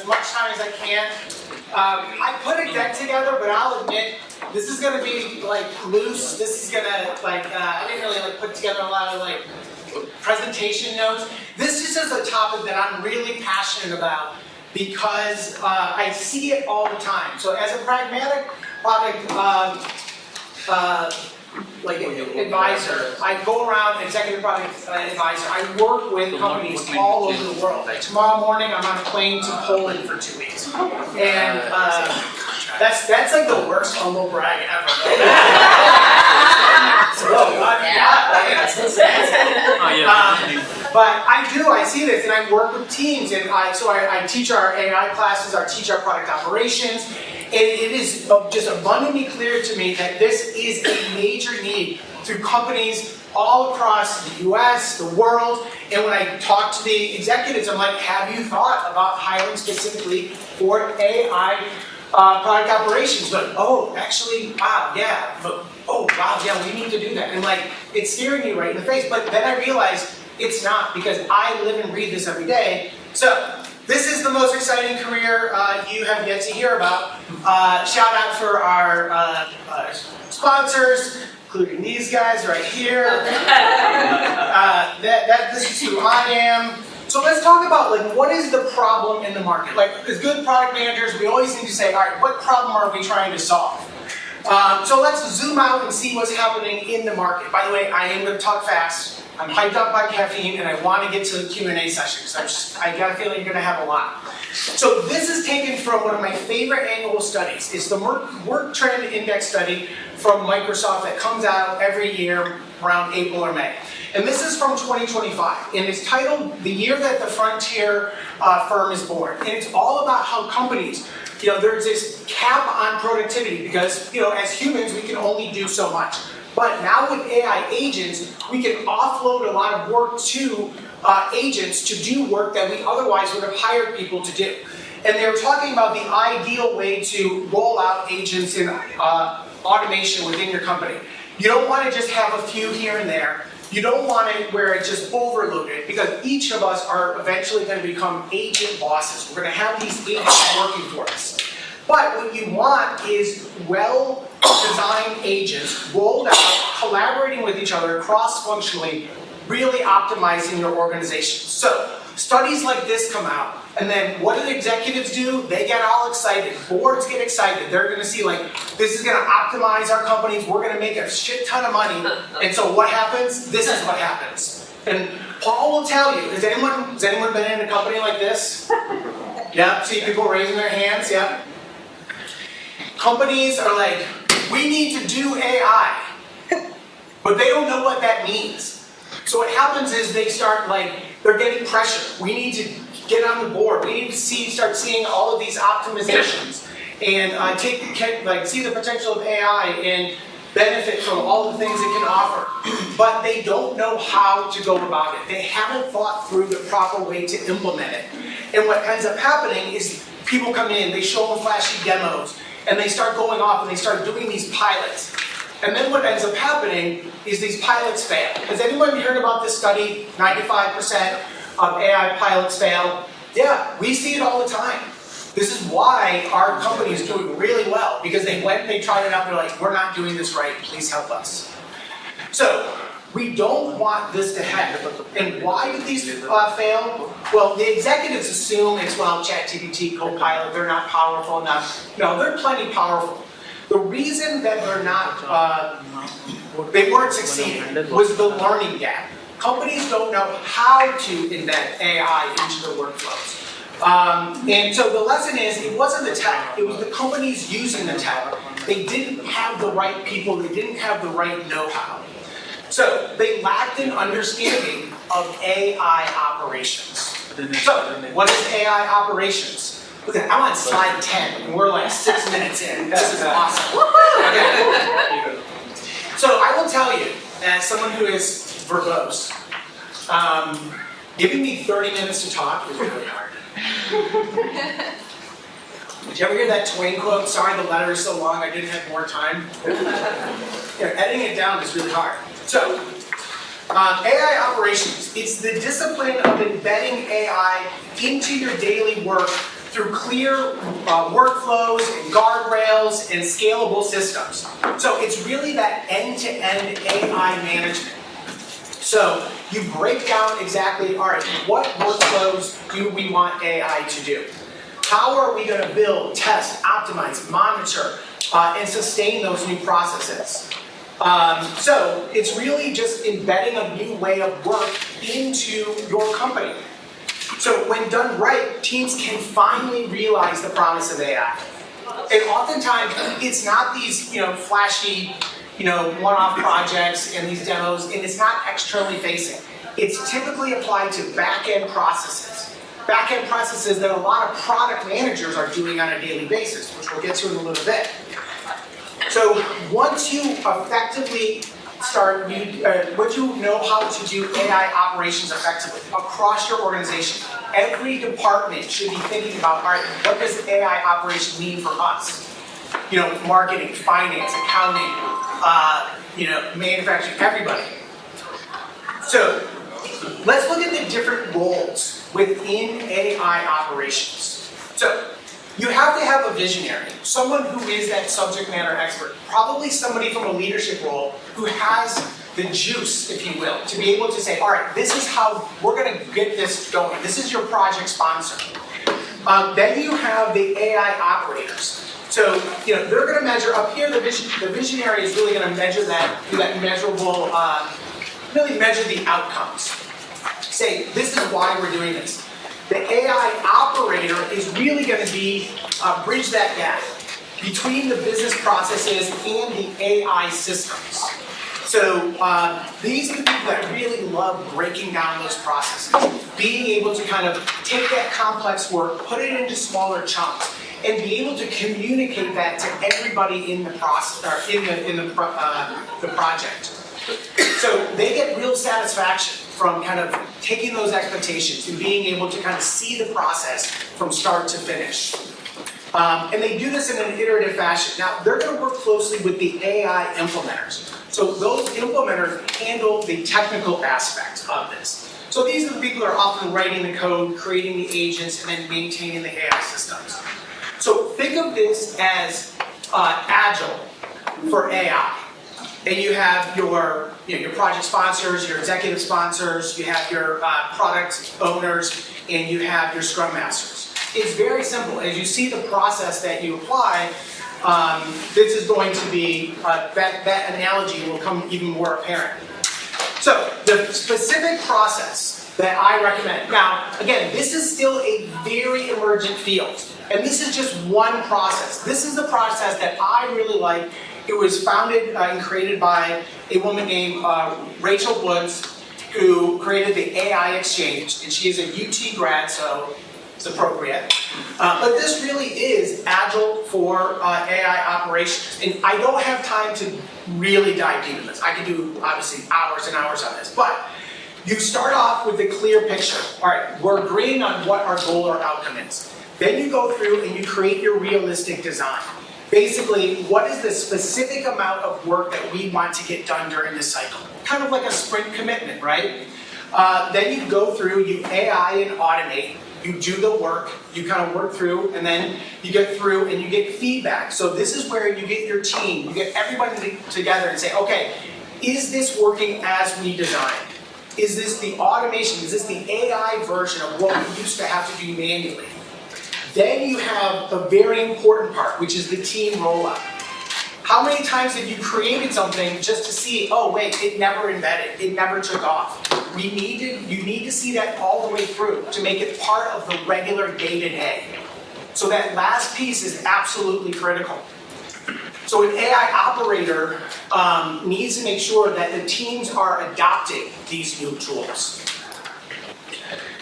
as much time as I can. I put a deck together, but I'll admit, this is gonna be like loose. This is gonna like, I didn't really like put together a lot of like presentation notes. This is just a topic that I'm really passionate about because I see it all the time. So as a pragmatic product advisor, I go around, executive product advisor, I work with companies all over the world. Like tomorrow morning, I'm on a plane to Poland for 2 weeks. And that's like the worst humble brag ever. But I see this, and I work with teams, and I teach our AI classes, I teach our product operations, and it is just abundantly clear to me that this is a major need through companies all across the US, the world, and when I talk to the executives, I'm like, have you thought about hiring specifically for AI product operations? But, oh, actually, wow, yeah, but, oh, wow, yeah, we need to do that. And like, it's staring you right in the face, but then I realized it's not, because I live and breathe this every day. So, this is the most exciting career you have yet to hear about. Shout out for our sponsors, including these guys right here. This is who I am. So let's talk about like what is the problem in the market. Like as good product managers, we always need to say, all right, what problem are we trying to solve? So let's zoom out and see what's happening in the market. By the way, I am going to talk fast. I'm hyped up by caffeine, and I want to get to the Q&A sessions. I got a feeling you're going to have a lot. So this is taken from one of my favorite annual studies. It's the Work Trend Index study from Microsoft that comes out every year around April or May. And this is from 2025, and it's titled The Year That the Frontier Firm is Born. And it's all about how companies, there's this cap on productivity because, as humans, we can only do so much. But now with AI agents, we can offload a lot of work to agents to do work that we otherwise would have hired people to do. And they were talking about the ideal way to roll out agents in automation within your company. You don't want to just have a few here and there. You don't want it where it's just overloaded, because each of us are eventually going to become agent bosses. We're going to have these agents working for us. But what you want is well-designed agents rolled out, collaborating with each other cross-functionally, really optimizing your organization. So studies like this come out, and then what do the executives do? They get all excited. Boards get excited. They're going to see like, this is going to optimize our companies. We're going to make a shit ton of money. And so what happens? This is what happens. And Paul will tell you, has anyone been in a company like this? Yeah, see people raising their hands, yeah. Companies are like, we need to do AI, but they don't know what that means. So what happens is they start they're getting pressure. We need to get on the board. We need to start seeing all of these optimizations and see the potential of AI and benefit from all the things it can offer. But they don't know how to go about it. They haven't thought through the proper way to implement it. And what ends up happening is people come in, they show them flashy demos, and they start going off and they start doing these pilots. And then what ends up happening is these pilots fail. Has anyone heard about this study? 95% of AI pilots fail. Yeah, we see it all the time. This is why our company is doing really well, because they tried it out, they're like, we're not doing this right, please help us. So, we don't want this to happen. And why do these fail? Well, the executives assume it's, ChatGPT, Copilot, they're not powerful enough. No, they're plenty powerful. The reason that they're not, they weren't succeeding was the learning gap. Companies don't know how to embed AI into their workflows. And so the lesson is, it wasn't the tech, it was the companies using the tech. They didn't have the right people, they didn't have the right know-how. So they lacked an understanding of AI operations. So what is AI operations? Look at, I'm on slide 10, and we're like 6 minutes in. This is awesome. Okay. So I will tell you, as someone who is verbose, giving me 30 minutes to talk is really hard. Did you ever hear that Twain quote? Sorry, the letter is so long, I didn't have more time. Editing it down is really hard. So, AI operations, it's the discipline of embedding AI into your daily work through clear workflows and guardrails and scalable systems. So it's really that end-to-end AI management. So you break down exactly, all right, what workflows do we want AI to do? How are we going to build, test, optimize, monitor, and sustain those new processes? So it's really just embedding a new way of work into your company. So when done right, teams can finally realize the promise of AI. And oftentimes, it's not these flashy one-off projects and these demos, and it's not externally facing. It's typically applied to back-end processes. Back-end processes that a lot of product managers are doing on a daily basis, which we'll get to in a little bit. So once you effectively once you know how to do AI operations effectively across your organization, every department should be thinking about, all right, what does AI operation mean for us? Marketing, finance, accounting, manufacturing, everybody. So let's look at the different roles within AI operations. So you have to have a visionary, someone who is that subject matter expert, probably somebody from a leadership role who has the juice, if you will, to be able to say, all right, this is how we're going to get this going. This is your project sponsor. Then you have the AI operators. So, they're going to measure up here. The visionary is really going to measure that, do that measurable, really measure the outcomes. Say, this is why we're doing this. The AI operator is really going to be bridge that gap between the business processes and the AI systems. So these are the people that really love breaking down those processes, being able to kind of take that complex work, put it into smaller chunks, and be able to communicate that to everybody in the process or in the project. So they get real satisfaction from kind of taking those expectations and being able to kind of see the process from start to finish. And they do this in an iterative fashion. Now, they're going to work closely with the AI implementers. So those implementers handle the technical aspects of this. So these are the people that are often writing the code, creating the agents, and then maintaining the AI systems. So think of this as agile for AI. And you have your project sponsors, your executive sponsors, you have your product owners, and you have your scrum masters. It's very simple. As you see the process that you apply, this is going to be, that analogy will come even more apparent. So the specific process that I recommend, now again, this is still a very emergent field. And this is just one process. This is the process that I really like. It was founded and created by a woman named Rachel Woods, who created the AI Exchange, and she is a UT grad, so it's appropriate. But this really is agile for AI operations, and I don't have time to really dive deep into this. I could do, obviously, hours and hours on this, but you start off with a clear picture. All right, we're agreeing on what our goal or outcome is. Then you go through and you create your realistic design. Basically, what is the specific amount of work that we want to get done during this cycle? Kind of like a sprint commitment, right? Then you go through, you AI and automate, you do the work, you kind of work through, and then you get through and you get feedback. So this is where you get your team, you get everybody together and say, okay, is this working as we designed? Is this the automation? Is this the AI version of what we used to have to do manually? Then you have a very important part, which is the team rollout. How many times have you created something just to see, oh wait, it never embedded, it never took off? You need to see that all the way through to make it part of the regular day-to-day. So that last piece is absolutely critical. So an AI operator needs to make sure that the teams are adopting these new tools.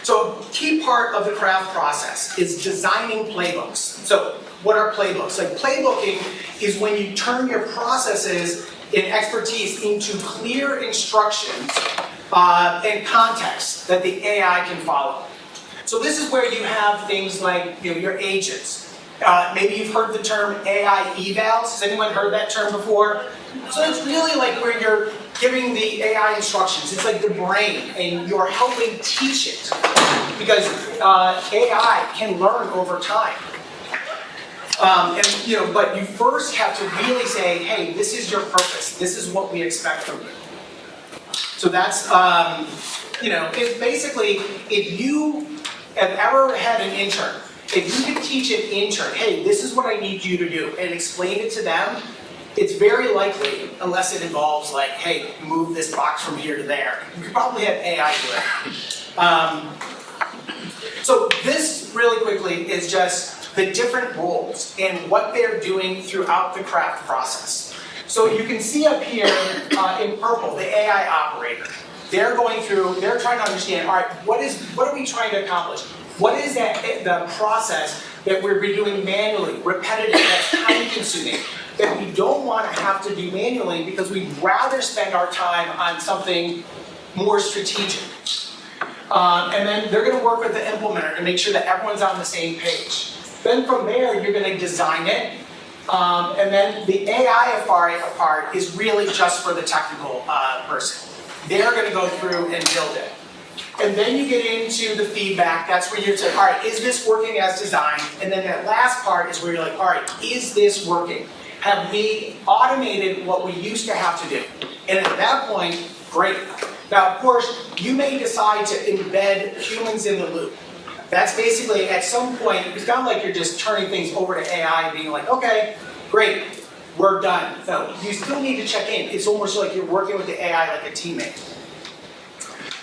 So a key part of the craft process is designing playbooks. So what are playbooks? Like playbooking is when you turn your processes and expertise into clear instructions and context that the AI can follow. So this is where you have things like your agents. Maybe you've heard the term AI evals. Has anyone heard that term before? So it's really like where you're giving the AI instructions. It's like the brain, and you're helping teach it because AI can learn over time. But you first have to really say, hey, this is your purpose. This is what we expect from you. So that's, it's basically, if you have ever had an intern, if you could teach an intern, hey, this is what I need you to do, and explain it to them, it's very likely, unless it involves like, hey, move this box from here to there, you could probably have AI do it. So this, really quickly, is just the different roles and what they're doing throughout the craft process. So you can see up here in purple, the AI operator. They're going through, they're trying to understand, all right, what are we trying to accomplish? What is the process that we're doing manually, repetitive, that's time consuming, that we don't want to have to do manually because we'd rather spend our time on something more strategic. And then they're going to work with the implementer to make sure that everyone's on the same page. Then from there, you're going to design it. And then the AI part is really just for the technical person. They're going to go through and build it. And then you get into the feedback. That's where you're saying, all right, is this working as designed? And then that last part is where you're like, all right, is this working? Have we automated what we used to have to do? And at that point, great. Now, of course, you may decide to embed humans in the loop. That's basically, at some point, it's not like you're just turning things over to AI and being like, okay, great, we're done. No, you still need to check in. It's almost like you're working with the AI like a teammate.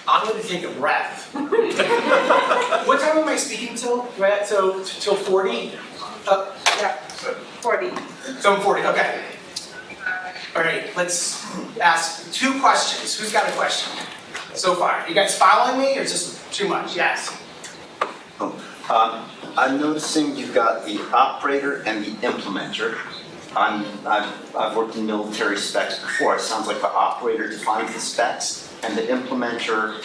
I'm going to take a breath. What time am I speaking till? Right, so till 40? Yeah. 40. So I'm 40, okay. All right, let's ask 2 questions. Who's got a question so far? You guys following me, or is this too much? Yes. I'm noticing you've got the operator and the implementer. I've worked in military specs before. It sounds like the operator defines the specs and the implementer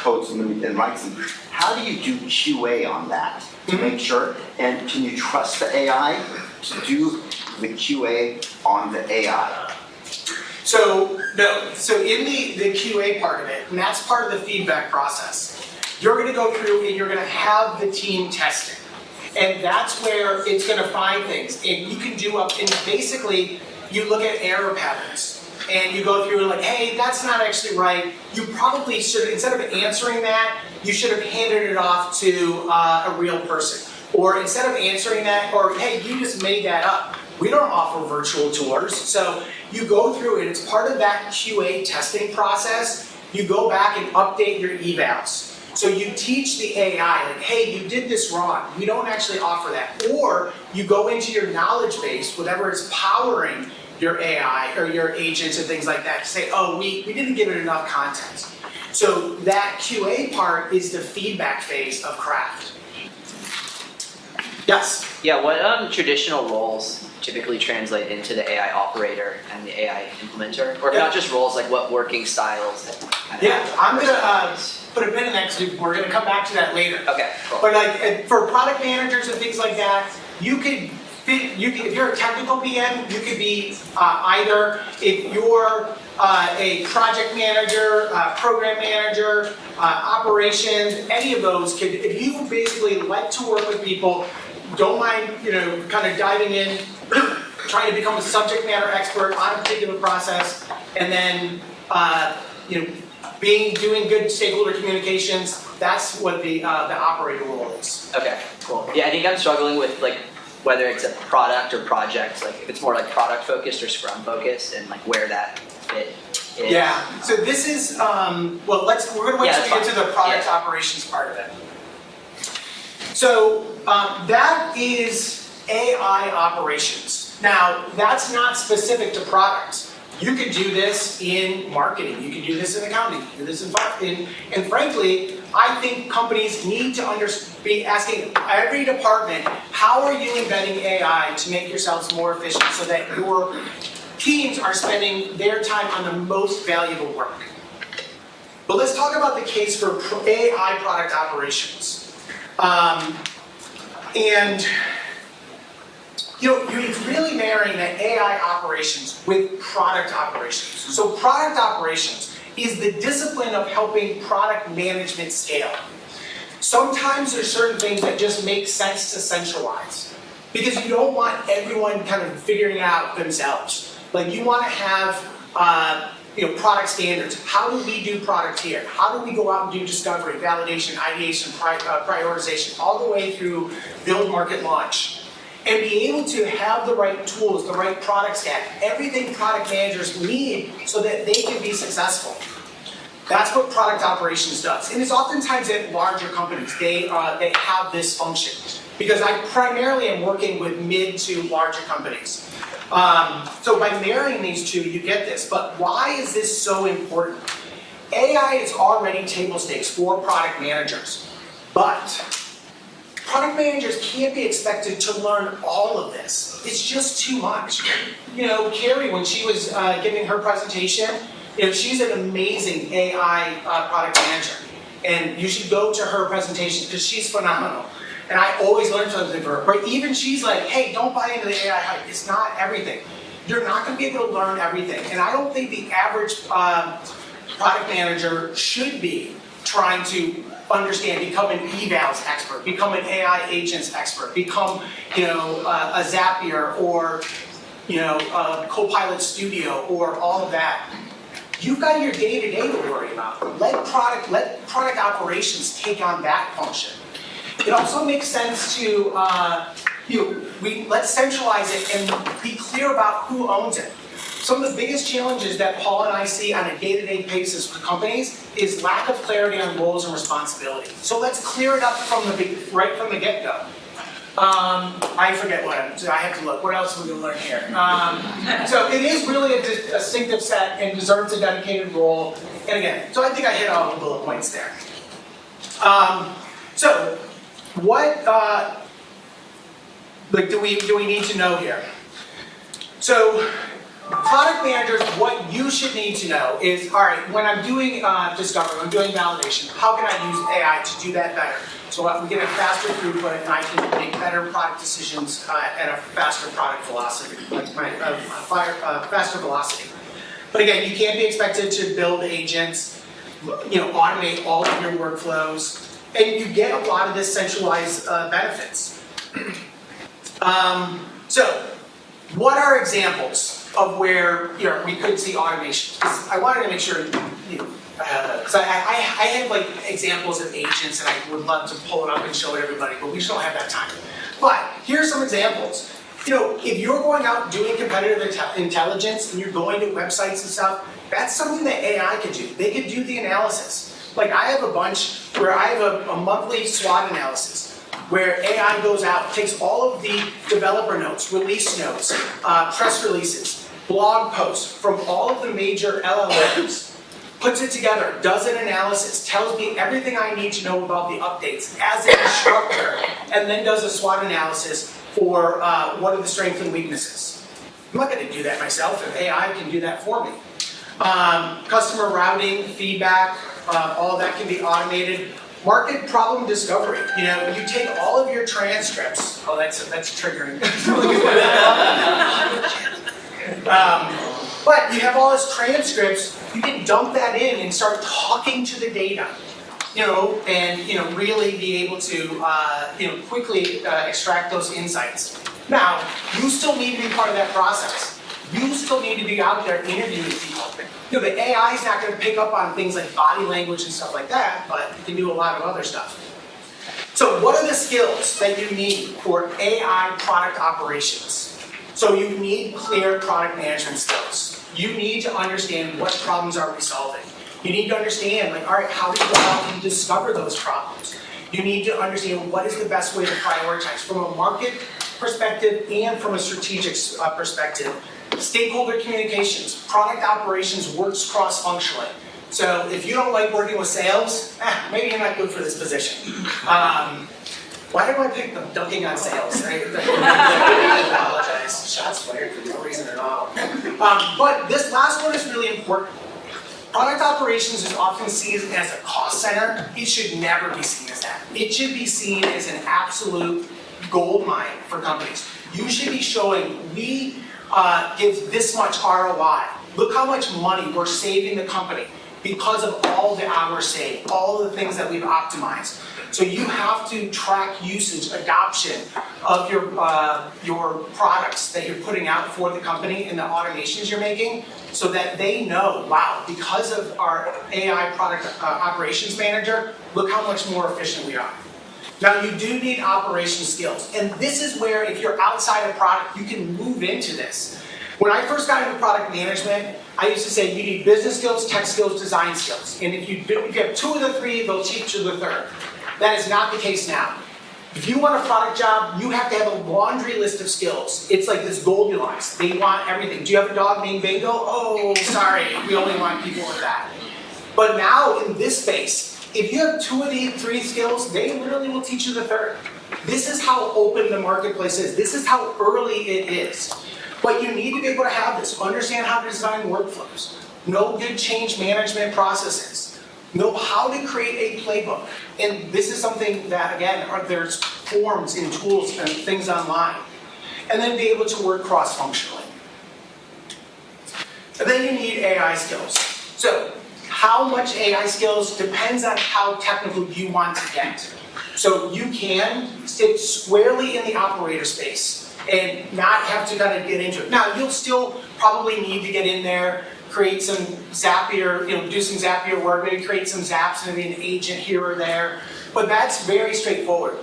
codes them and writes them. How do you do QA on that to make sure? And can you trust the AI to do the QA on the AI? So, no. So in the QA part of it, and that's part of the feedback process, you're going to go through and you're going to have the team testing. And that's where it's going to find things. And you can do and basically, you look at error patterns. And you go through and like, hey, that's not actually right. You probably should, instead of answering that, you should have handed it off to a real person. Or instead of answering that, or hey, you just made that up. We don't offer virtual tours. So you go through it. It's part of that QA testing process. You go back and update your evals. So you teach the AI, like, hey, you did this wrong. We don't actually offer that. Or you go into your knowledge base, whatever is powering your AI or your agents and things like that, to say, oh, we didn't give it enough context. So that QA part is the feedback phase of craft. Yes? Yeah, what traditional roles typically translate into the AI operator and the AI implementer? Or if not just roles, like what working styles? I'm going to put a pin in that because we're going to come back to that later. Okay, cool. But like for product managers and things like that, if you're a technical PM, you could be either, if you're a project manager, program manager, operations, any of those could, if you basically like to work with people, don't mind, kind of diving in, trying to become a subject matter expert on a particular process, and then, doing good stakeholder communications, that's what the operator role is. Okay, cool. Yeah, I think I'm struggling with like whether it's a product or project, like if it's more like product focused or Scrum focused, and like where that fit is. Yeah. So this is we're going to wait till we get to the product operations part of it. So that is AI operations. Now that's not specific to products. You could do this in marketing. You could do this in accounting. You could do this in and frankly, I think companies need to be asking every department, how are you embedding AI to make yourselves more efficient so that your teams are spending their time on the most valuable work? But let's talk about the case for AI product operations. And It's really marrying that AI operations with product operations. So product operations is the discipline of helping product management scale. Sometimes there's certain things that just make sense to centralize because you don't want everyone kind of figuring it out themselves. Like you want to have product standards. How do we do product here? How do we go out and do discovery, validation, ideation, prioritization, all the way through build, market, launch? And be able to have the right tools, the right product stack, everything product managers need so that they can be successful. That's what product operations does. And it's oftentimes at larger companies, they have this function. Because I primarily am working with mid to larger companies. So by marrying these two, you get this. But why is this so important? AI is already table stakes for product managers. But product managers can't be expected to learn all of this. It's just too much. Carrie, when she was giving her presentation, she's an amazing AI product manager. And you should go to her presentation because she's phenomenal. And I always learn something from her. But even she's like, hey, don't buy into the AI hype. It's not everything. You're not going to be able to learn everything. And I don't think the average product manager should be trying to understand, become an evals expert, become an AI agents expert, become, a Zapier or, a Copilot Studio or all of that. You've got your day-to-day to worry about. Let product operations take on that function. It also makes sense to, let's centralize it and be clear about who owns it. Some of the biggest challenges that Paul and I see on a day-to-day basis for companies is lack of clarity on roles and responsibilities. So let's clear it up right from the get-go. I forget what I have to look. What else are we going to learn here? So it is really a distinctive set and deserves a dedicated role. And again, so I think I hit all the bullet points there. So what do we need to know here? So product managers, what you should need to know is, all right, when I'm doing discovery, when I'm doing validation, how can I use AI to do that better? So I can get a faster throughput and I can make better product decisions at a faster product velocity, faster velocity. But again, you can't be expected to build agents, automate all of your workflows, and you get a lot of this centralized benefits. So, what are examples of where we could see automation? I wanted to make sure, so I have like examples of agents, and I would love to pull it up and show it everybody, but we just don't have that time. But here's some examples. If you're going out doing competitive intelligence and you're going to websites and stuff, that's something that AI could do. They could do the analysis. Like I have a bunch where I have a monthly SWOT analysis where AI goes out, takes all of the developer notes, release notes, press releases, blog posts from all of the major LLMs, puts it together, does an analysis, tells me everything I need to know about the updates as an instructor, and then does a SWOT analysis for what are the strengths and weaknesses. I'm not going to do that myself, and AI can do that for me. Customer routing, feedback, all of that can be automated. Market problem discovery. You take all of your transcripts. Oh, that's triggering. But you have all these transcripts. You can dump that in and start talking to the data. And really be able to quickly extract those insights. Now, you still need to be part of that process. You still need to be out there interviewing people. The AI is not going to pick up on things like body language and stuff like that, but it can do a lot of other stuff. So what are the skills that you need for AI product operations? So you need clear product management skills. You need to understand what problems are we solving. You need to understand, all right, how do you go out and discover those problems? You need to understand what is the best way to prioritize from a market perspective and from a strategic perspective. Stakeholder communications, product operations works cross-functionally. So if you don't like working with sales, maybe you're not good for this position. Why do I pick them dunking on sales? I apologize. Shots fired for no reason at all. But this last one is really important. Product operations is often seen as a cost center. It should never be seen as that. It should be seen as an absolute gold mine for companies. You should be showing, we give this much ROI. Look how much money we're saving the company because of all the hours saved, all the things that we've optimized. So you have to track usage, adoption of your products that you're putting out for the company and the automations you're making so that they know, wow, because of our AI product operations manager, look how much more efficient we are. Now you do need operation skills, and this is where if you're outside of product, you can move into this. When I first got into product management, I used to say you need business skills, tech skills, design skills. And if you have 2 of the 3, they'll teach you the 3rd. That is not the case now. If you want a product job, you have to have a laundry list of skills. It's like this Goldilocks. They want everything. Do you have a dog named Bingo? Oh, sorry, we only want people with that. But now in this space, if you have 2 of the 3 skills, they literally will teach you the 3rd. This is how open the marketplace is. This is how early it is. But you need to be able to have this. Understand how to design workflows. Know good change management processes. Know how to create a playbook. And this is something that, again, there's forms and tools and things online. And then be able to work cross-functionally. And then you need AI skills. So, how much AI skills depends on how technical you want to get. So you can sit squarely in the operator space and not have to kind of get into it. Now, you'll still probably need to get in there, create some Zapier, do some Zapier work, maybe create some zaps, maybe an agent here or there. But that's very straightforward.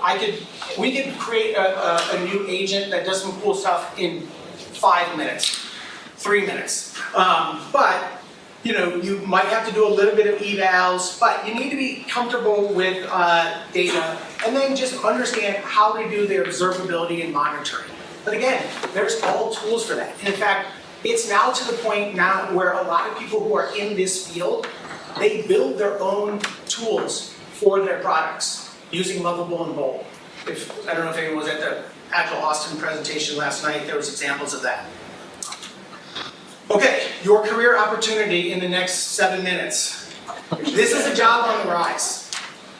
We could create a new agent that does some cool stuff in 5 minutes, 3 minutes. But you might have to do a little bit of evals, but you need to be comfortable with data, and then just understand how to do the observability and monitoring. But again, there's all tools for that. And in fact, it's now to the point now where a lot of people who are in this field, they build their own tools for their products using Lovable and Bold. I don't know if anyone was at the Agile Austin presentation last night, there was examples of that. Okay, your career opportunity in the next 7 minutes. This is a job on the rise.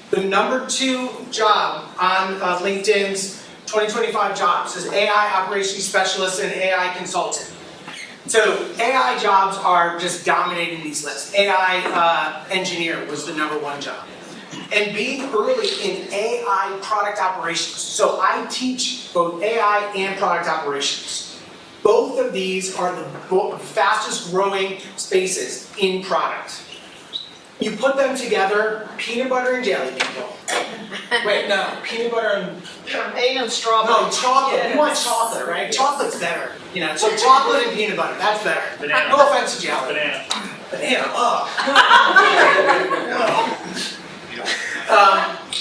The number 2 job on LinkedIn's 2025 jobs is AI Operations Specialist and AI Consultant. So AI jobs are just dominating these lists. AI Engineer was the number 1 job. And being early in AI product operations. So I teach both AI and product operations. Both of these are the fastest growing spaces in product. You put them together, peanut butter and jelly, people. Wait, no, peanut butter and... Champagne and strawberry. No, chocolate. Yes. We want chocolate, right? Chocolate's better. So chocolate and peanut butter, that's better. Banana. No offense to jelly. Banana. Banana,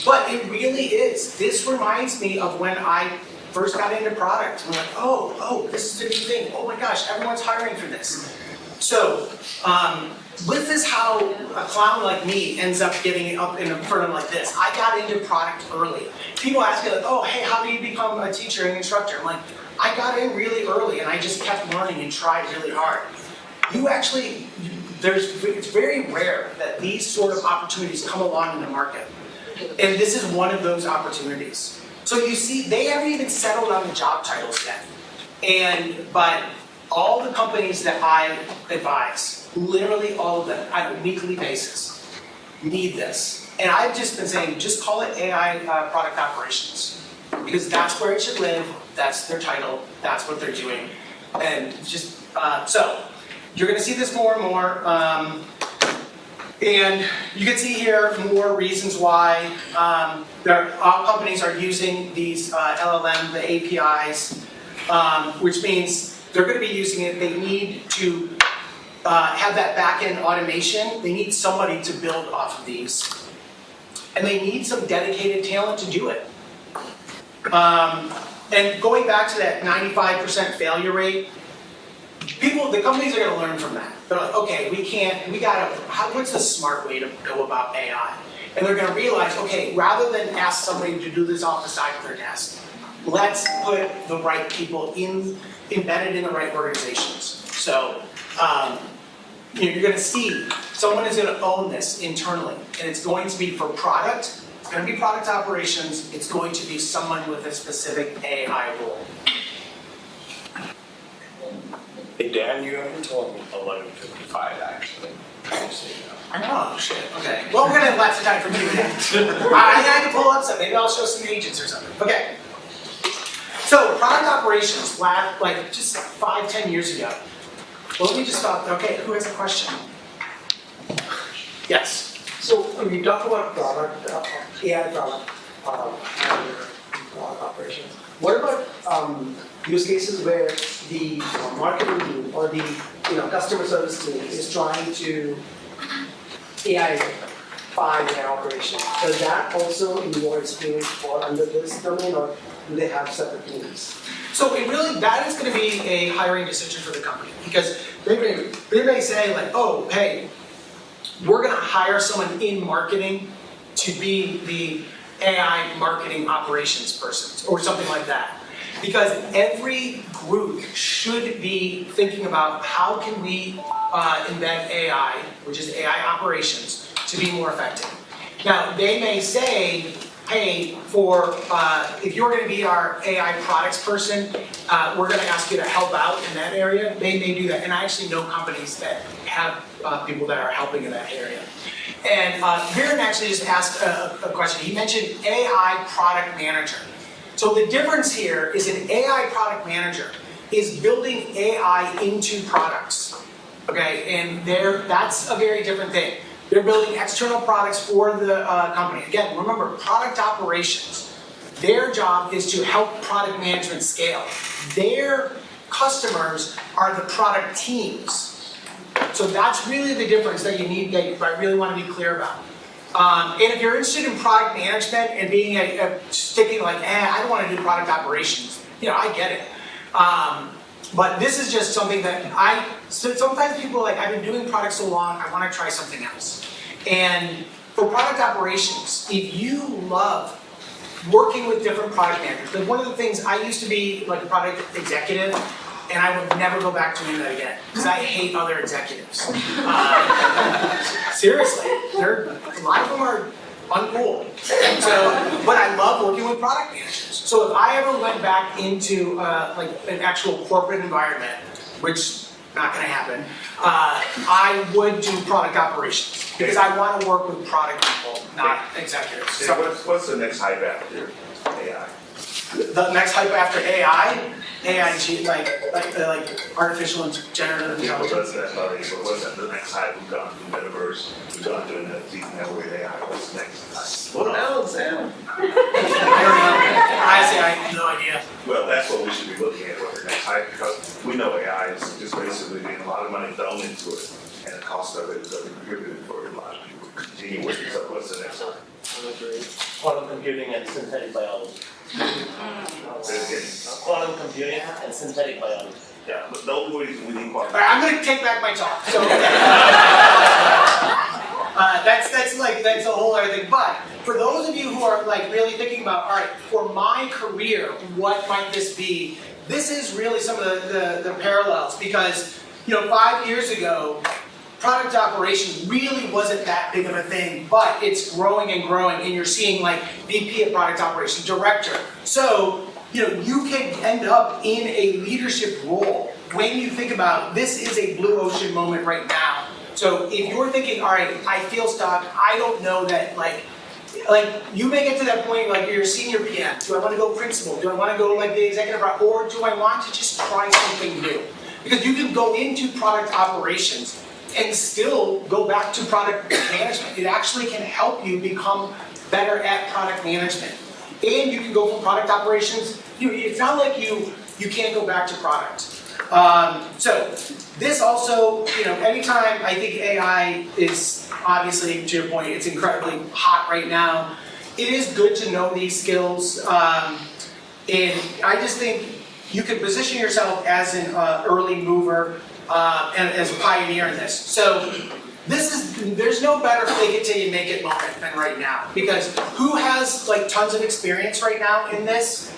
but it really is. This reminds me of when I first got into product. I'm like, oh, this is a new thing. Oh my gosh, everyone's hiring for this. So, this is how a clown like me ends up getting up in front of like this. I got into product early. People ask me like, oh, hey, how do you become a teacher and instructor? I'm like, I got in really early and I just kept learning and tried really hard. It's very rare that these sort of opportunities come along in the market. And this is one of those opportunities. So you see, they haven't even settled on the job titles yet. But all the companies that I advise, literally all of them, on a weekly basis, need this. And I've just been saying, just call it AI product operations. Because that's where it should live, that's their title, that's what they're doing. And just, so, you're gonna see this more and more. And you can see here more reasons why all companies are using these LLM, the APIs, which means they're going to be using it. They need to have that back-end automation. They need somebody to build off of these. And they need some dedicated talent to do it. And going back to that 95% failure rate, the companies are going to learn from that. They're like, okay, what's the smart way to go about AI? And they're going to realize, okay, rather than ask somebody to do this off the side of their desk, let's put the right people embedded in the right organizations. So, you're going to see someone is going to own this internally, and it's going to be for product. It's going to be product operations. It's going to be someone with a specific AI role. Hey Dan, you haven't told me 11:55 actually. Just so you know. I know, shit, okay. Well, we're gonna have lots of time for me then. I can pull up some, maybe I'll show some agents or something. Okay. So, product operations, like just 5-10 years ago. Well, let me just stop. Okay, who has a question? Yes. So when we talk about product, AI product, and product operations, what about use cases where the marketing team or the customer service team is trying to AI-fy their operation? Does that also, in your experience, fall under this domain, or do they have separate teams? So that is going to be a hiring decision for the company, because they may say like, oh, hey, we're going to hire someone in marketing to be the AI marketing operations person or something like that. Because every group should be thinking about how can we embed AI, which is AI operations, to be more effective. Now, they may say, hey, if you're going to be our AI products person, we're going to ask you to help out in that area. They may do that. And I actually know companies that have people that are helping in that area. And Viren actually just asked a question. He mentioned AI product manager. So the difference here is an AI product manager is building AI into products. Okay, and that's a very different thing. They're building external products for the company. Again, remember, product operations, their job is to help product management scale. Their customers are the product teams. So that's really the difference that you need, that I really want to be clear about. And if you're interested in product management and being sticking like, I don't want to do product operations, I get it. But this is just something that sometimes people are like, I've been doing products so long, I want to try something else. And for product operations, if you love working with different product managers, like one of the things, I used to be like a product executive, and I would never go back to doing that again, because I hate other executives. Seriously, a lot of them are uncool. But I love working with product managers. So if I ever went back into like an actual corporate environment, which not going to happen, I would do product operations because I want to work with product people, not executives. So So what's the next hype after AI? the next hype after AI, like artificial and generative People intelligence. does that already, but what's the next hype? We've gone through metaverse, we've gone through network AI. What's the next hype? Slow down, Sam. I don't know. Honestly, I have no idea. Well, that's what we should be looking at, what the next hype, because we know AI is just basically getting a lot of money thrown into it, and the cost of it is prohibitive for a lot of people to continue with it. So what's the next hype? Quantum computing and synthetic biology. Quantum computing and synthetic biology. Yeah, but those we need All quantum. right, I'm going to take back my talk. So that's a whole other thing. But for those of you who are like really thinking about, all right, for my career, what might this be? This is really some of the parallels, because 5 years ago, product operations really wasn't that big of a thing, but it's growing and growing, and you're seeing like VP of product operations, director. So you can end up in a leadership role when you think about this is a blue ocean moment right now. So if you're thinking, all right, I feel stuck, I don't know that like you may get to that point like you're a senior PM. Do I want to go principal? Do I want to go like the executive, or do I want to just try something new? Because you can go into product operations and still go back to product management. It actually can help you become better at product management. And you can go from product operations. It's not like you can't go back to product. So this also, anytime I think AI is obviously, to your point, it's incredibly hot right now. It is good to know these skills. And I just think you can position yourself as an early mover and as a pioneer in this. So there's no better fake it till you make it moment than right now. Because who has like tons of experience right now in this?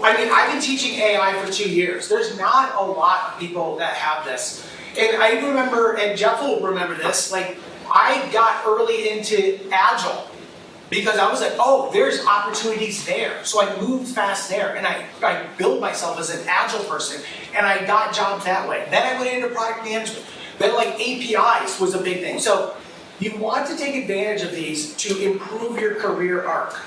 I mean, I've been teaching AI for 2 years. There's not a lot of people that have this. And I remember, and Jeff will remember this, like I got early into Agile. Because I was like, oh, there's opportunities there. So I moved fast there, and I built myself as an agile person, and I got jobs that way. Then I went into product management. Then like APIs was a big thing. So you want to take advantage of these to improve your career arc.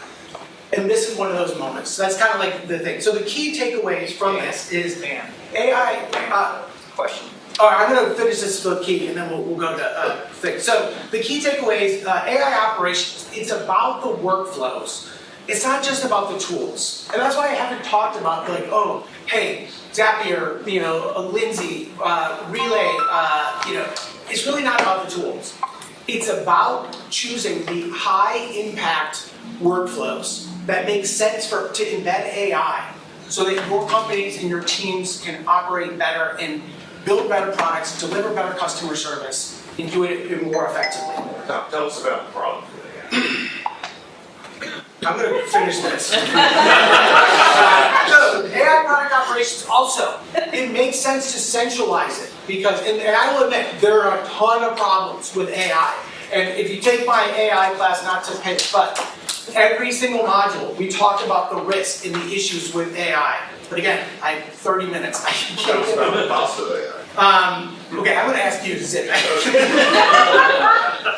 And this is one of those moments. So that's kind of like the thing. So the key takeaways from this is AI. Question. All right, I'm going to finish this with key, and then we'll go to things. So the key takeaways, AI operations, it's about the workflows. It's not just about the tools. And that's why I haven't talked about like, oh, hey, Zapier, Lindsay, Relay, it's really not about the tools. It's about choosing the high impact workflows that make sense to embed AI so that your companies and your teams can operate better and build better products, deliver better customer service, and do it more effectively. Tell us about the problem with AI. I'm going to finish this. So, AI product operations also, it makes sense to centralize it because, and I will admit, there are a ton of problems with AI. And if you take my AI class, not to pitch, but every single module, we talked about the risks and the issues with AI. But again, I have 30 minutes. I can't Tell us get about it. the cost of AI. Okay, I'm going to ask you to sit back.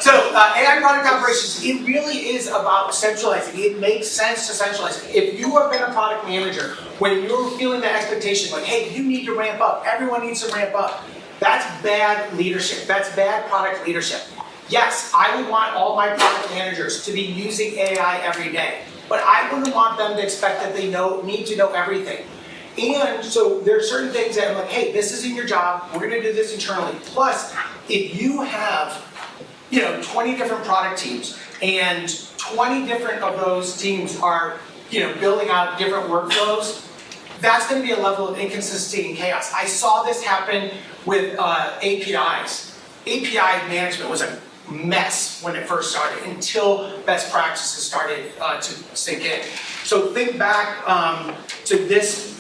So, AI product operations, it really is about centralizing. It makes sense to centralize it. If you have been a product manager, when you're feeling the expectation, like, hey, you need to ramp up, everyone needs to ramp up, that's bad leadership. That's bad product leadership. Yes, I would want all my product managers to be using AI every day, but I wouldn't want them to expect that they need to know everything. And so there are certain things that I'm like, hey, this isn't your job. We're going to do this internally. Plus, if you have, 20 different product teams, and 20 different of those teams are, building out different workflows, that's going to be a level of inconsistency and chaos. I saw this happen with APIs. API management was a mess when it first started until best practices started to sink in. So think back to this.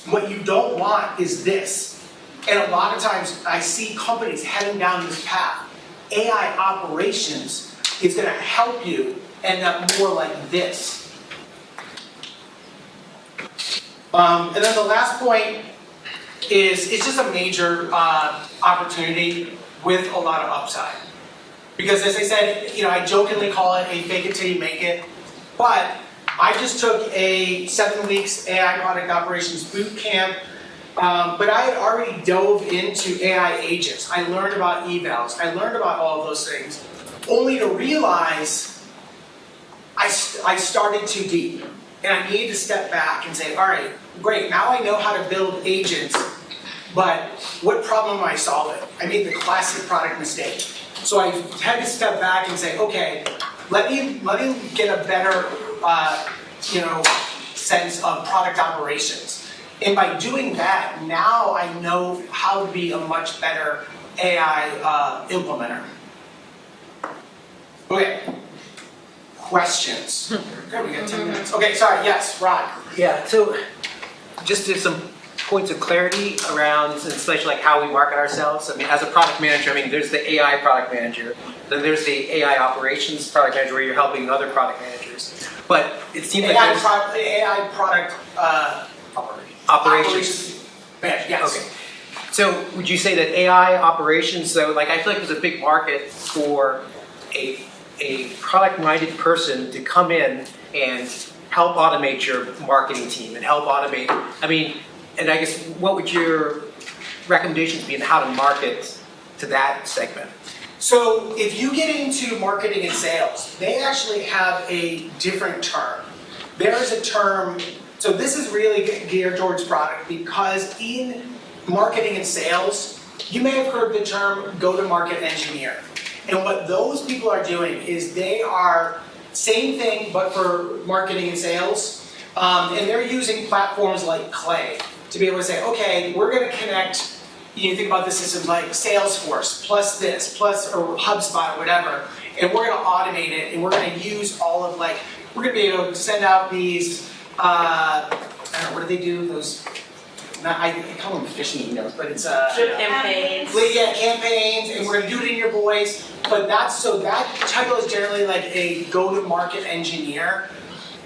What you don't want is this. And a lot of times I see companies heading down this path. AI operations is going to help you end up more like this. And then the last point is it's just a major opportunity with a lot of upside. Because as I said, I jokingly call it a fake it till you make it, but I just took a 7 weeks AI product operations boot camp, but I had already dove into AI agents. I learned about evals. I learned about all of those things, only to realize I started too deep. And I needed to step back and say, all right, great, now I know how to build agents, but what problem am I solving? I made the classic product mistake. So I had to step back and say, okay, let me get a better sense of product operations. And by doing that, now I know how to be a much better AI implementer. Okay, questions? Okay, we got 10 minutes. Okay, sorry, yes, Rod. Yeah, so just to some points of clarity around, especially like how we market ourselves. I mean, as a product manager, there's the AI product manager, then there's the AI operations product manager where you're helping other product managers. But it seems like there's AI product operations. Yes. Okay. So would you say that AI operations, so like I feel like there's a big market for a product-minded person to come in and help automate your marketing team and help automate, and I guess what would your recommendations be on how to market to that segment? So if you get into marketing and sales, they actually have a different term. There is a term, so this is really geared towards product because in marketing and sales, you may have heard the term go-to-market engineer. And what those people are doing is they are same thing but for marketing and sales, and they're using platforms like Clay to be able to say, okay, we're going to connect. You think about the systems like Salesforce, plus this, plus or HubSpot, or whatever, and we're going to automate it, and we're going to use all of we're going to be able to send out these, I don't know, what do they do? Those I call them phishing emails, but it's Campaigns. campaigns, and we're gonna do it in your voice. But that title is generally like a go-to-market engineer.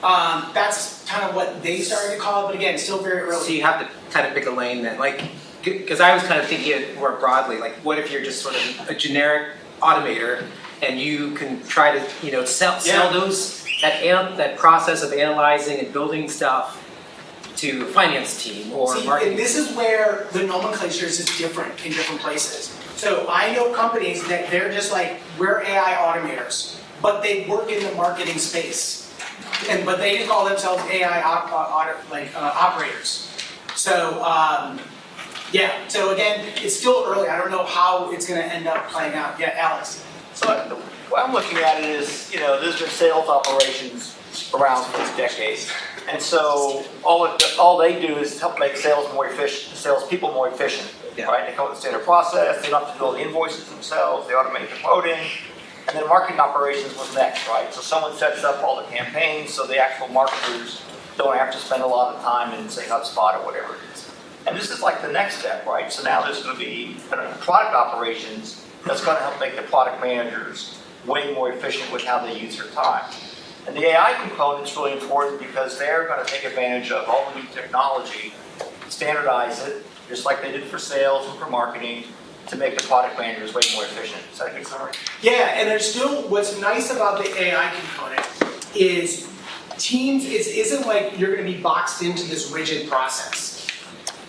That's kind of what they started to call it, but again, still very So early. you have to kind of pick a lane then, like, because I was kind of thinking it more broadly, like what if you're just sort of a generic automator and you can try to, sell that process of analyzing and building stuff to a finance team or See, marketing. and this is where the nomenclature is just different in different places. So I know companies that they're just like, we're AI automators, but they work in the marketing space. But they just call themselves AI operators. So, so again, it's still early. I don't know how it's gonna end up playing out. Yeah, Alex. So the way I'm looking at it is, there's been sales operations around for decades. And so all they do is help make sales more efficient, salespeople more efficient, right? They come up with a standard process, they don't have to do all the invoices themselves, they automate the quoting. And then marketing operations was next, right? So someone sets up all the campaigns so the actual marketers don't have to spend a lot of time in, say, HubSpot or whatever it is. And this is like the next step, right? So now there's going to be product operations that's going to help make the product managers way more efficient with how they use their time. And the AI component is really important because they're going to take advantage of all the new technology, standardize it, just like they did for sales and for marketing, to make the product managers way more efficient. Is that a good summary? Yeah, and there's still, what's nice about the AI component is teams, it isn't like you're gonna be boxed into this rigid process.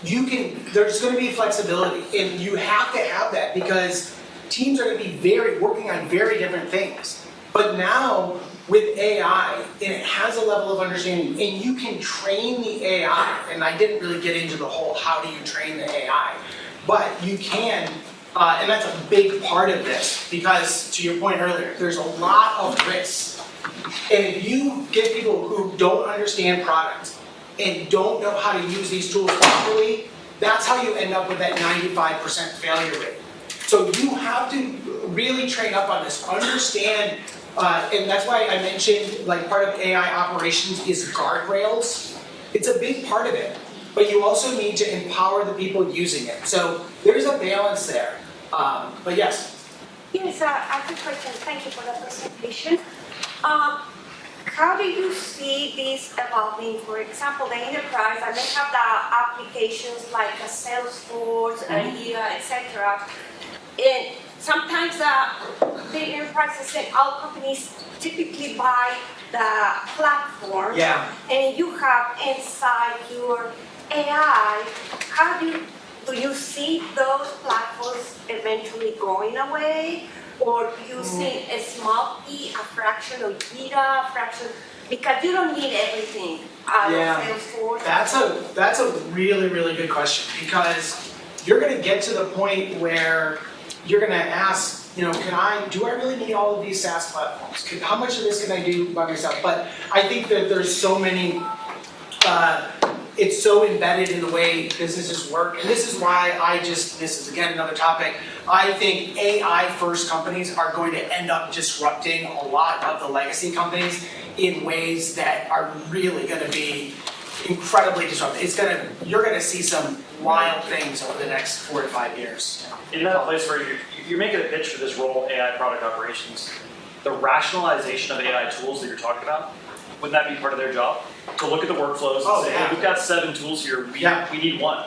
There's gonna be flexibility, and you have to have that because teams are gonna be working on very different things. But now, with AI, and it has a level of understanding, and you can train the AI, and I didn't really get into the whole how do you train the AI, but you can, and that's a big part of this, because to your point earlier, there's a lot of risks. And if you get people who don't understand products and don't know how to use these tools properly, that's how you end up with that 95% failure rate. So you have to really train up on this, understand, and that's why I mentioned like part of AI operations is guardrails. It's a big part of it. But you also need to empower the people using it. So there's a balance there. But yes. Yes, I have a question. Thank you for the presentation. How do you see this evolving? For example, the enterprise, I may have the applications like a Salesforce, etc. And sometimes the enterprises and all companies typically buy the platform. Yeah. And you have inside your AI, how do you see those platforms eventually going away? Or do you see a small p, a fraction of beta, a fraction, because you don't need everything out of Salesforce? That's a really, really good question, because you're gonna get to the point where you're gonna ask, do I really need all of these SaaS platforms? How much of this can I do by myself? But I think that there's so many, it's so embedded in the way businesses work, and this is why this is again another topic. I think AI first companies are going to end up disrupting a lot of the legacy companies in ways that are really going to be incredibly disruptive. You're going to see some wild things over the next 4 to 5 years. In that place where you're making a pitch for this role, AI product operations, the rationalization of AI tools that you're talking about, wouldn't that be part of their job? To look at the workflows and say, hey, we've got 7 tools here, we need one.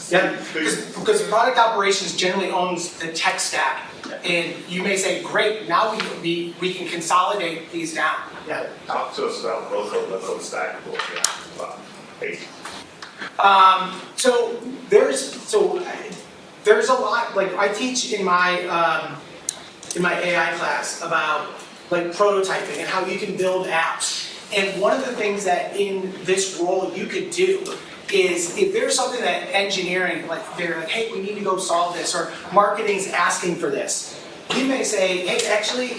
Yeah, because product operations generally owns the tech stack, and you may say, great, now we can consolidate these down. Yeah. Talk to us about both of them, stackable, So there's a lot, like I teach in my AI class about like prototyping and how you can build apps. And one of the things that in this role you could do is if there's something that engineering, like they're like, hey, we need to go solve this, or marketing's asking for this, you may say, hey, actually,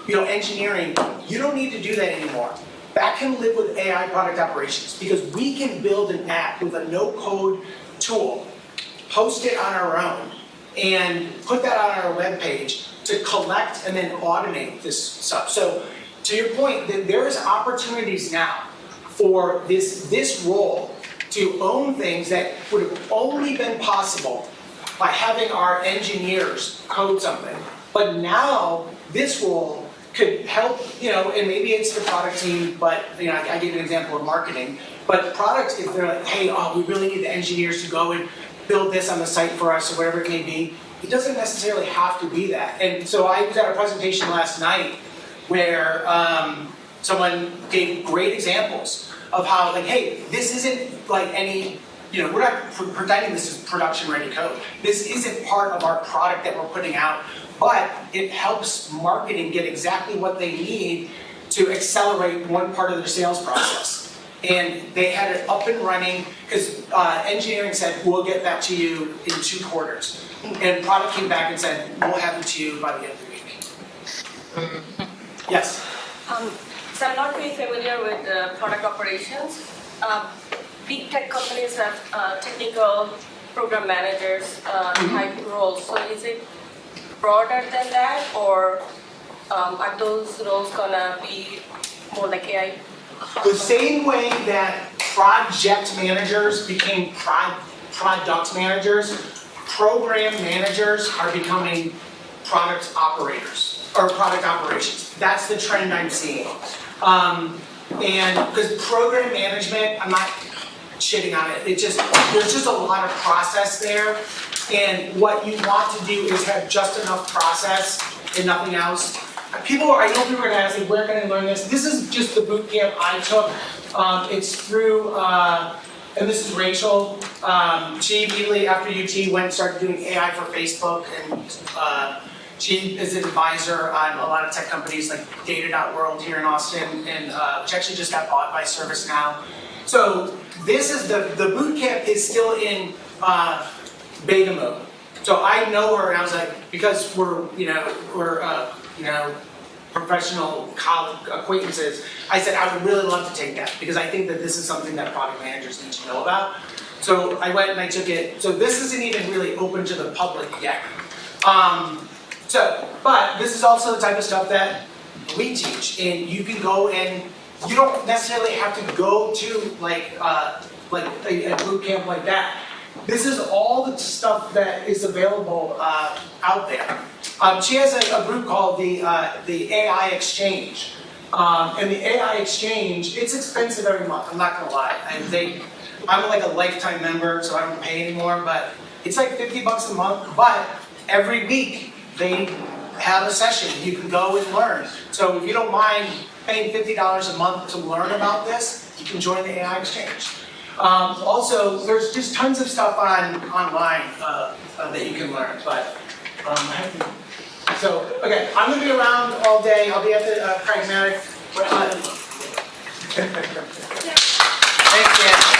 engineering, you don't need to do that anymore. That can live with AI product operations, because we can build an app with a no-code tool, host it on our own, and put that on our web page to collect and then automate this stuff. So to your point, there's opportunities now for this role to own things that would have only been possible by having our engineers code something. But now, this role could help, and maybe it's the product team, but, I gave an example of marketing. But products, if they're like, hey, we really need the engineers to go and build this on the site for us, or whatever it may be, it doesn't necessarily have to be that. And so I was at a presentation last night where someone gave great examples of how, like, hey, this isn't like any, we're not pretending this is production-ready code. This isn't part of our product that we're putting out, but it helps marketing get exactly what they need to accelerate one part of their sales process. And they had it up and running, because engineering said, we'll get that to you in 2 quarters. And product came back and said, we'll have it to you by the end of the week. Yes? So I'm not very familiar with product operations. Big tech companies have technical program managers type roles. So is it broader than that, or are those roles gonna be more like AI? The same way that project managers became product managers, program managers are becoming product operators, or product operations. That's the trend I'm seeing. And because program management, I'm not shitting on it, there's just a lot of process there. And what you want to do is have just enough process and nothing else. I know people are gonna ask me, where can I learn this? This is just the boot camp I took. It's through, and this is Rachel. She immediately after UT went and started doing AI for Facebook, and she is an advisor on a lot of tech companies like Data.World here in Austin, and which actually just got bought by ServiceNow. So this is the boot camp is still in beta mode. So I know her, and I was like, because we're professional college acquaintances, I said I would really love to take that, because I think that this is something that product managers need to know about. So I went and I took it. So this isn't even really open to the public yet. But this is also the type of stuff that we teach, and you can go and you don't necessarily have to go to like a boot camp like that. This is all the stuff that is available out there. She has a group called the AI Exchange. And the AI Exchange, it's expensive every month, I'm not gonna lie. I'm like a lifetime member, so I don't pay anymore, but it's like $50 a month, but every week they have a session you can go and learn. So if you don't mind paying $50 a month to learn about this, you can join the AI Exchange. Also, there's just tons of stuff online that you can learn, but so, okay, I'm gonna be around all day. I'll be at the Pragmatic. Thanks, Dan.